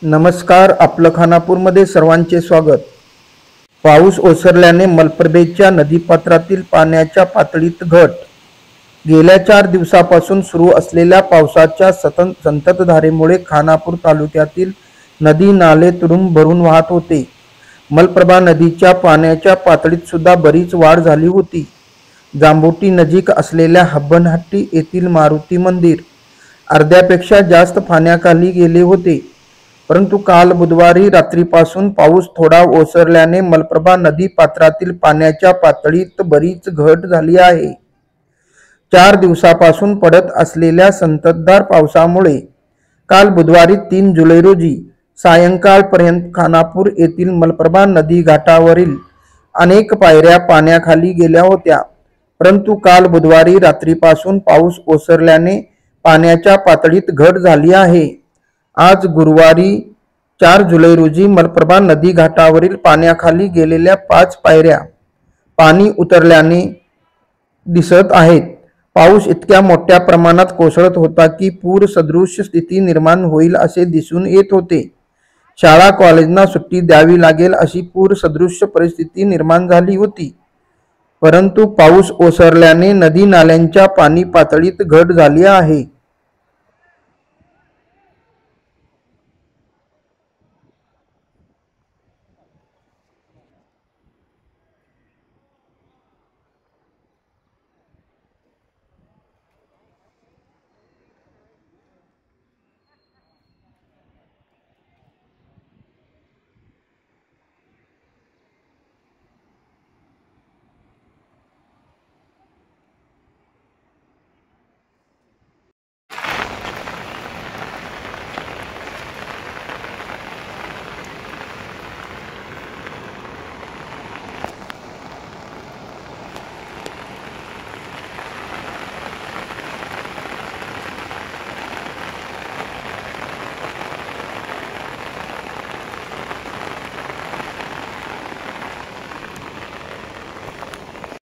नमस्कार, आपलं खानापूरमध्ये सर्वांचे स्वागत। पाऊस ओसरल्याने मलप्रभेच्या नदीपात्रातील पाण्याच्या पातळीत घट। गेल्या 4 दिवसापासून सुरू असलेल्या पावसाच्या संततधारेमुळे खानापूर तालुक्यातील नदी नाले तुडुंब भरून वाहत होते। मलप्रभा नदीच्या पाण्याच्या पातळीत सुद्धा बरीच वाढ झाली होती। जांबोटी नजीक असलेल्या हब्बनहट्टी येथील मारुती मंदिर अर्ध्यापेक्षा जास्त पाण्याखाली गेले होते, परंतु काल बुधवारी रात्रीपासून पाऊस थोडा ओसरल्याने मलप्रभा नदी पात्रातील पाण्याच्या पातळीत बरीच घट झाली आहे। 4 दिवसापासून पडत असलेल्या संततधार पावसामुळे काल बुधवारी 3 जुलै रोजी सायंकाळपर्यंत खानापूर येथील मलप्रभा नदी घाटावरील अनेक पायऱ्या पाण्याखाली गेल्या होत्या, परंतु काल बुधवारी रात्रीपासून पाऊस ओसरल्याने पाण्याच्या पातळीत घट झाली आहे। आज गुरुवारी 4 जुलै रोजी मलप्रभा नदी घाटावरील पाण्याखाली गेलेल्या 5 पायऱ्या पाणी उतरल्याने दिसत आहेत। पाऊस इतक्या मोठ्या प्रमाणात कोसळत होता की पूर सदृश स्थिती निर्माण होईल असे दिसून येत होते। शाळा कॉलेजना सुट्टी द्यावी लागेल अशी पूर सदृश परिस्थिती निर्माण झाली होती, परंतु पाऊस ओसरल्याने नदी नाल्यांच्या पाणी पातळीत घट झाली आहे।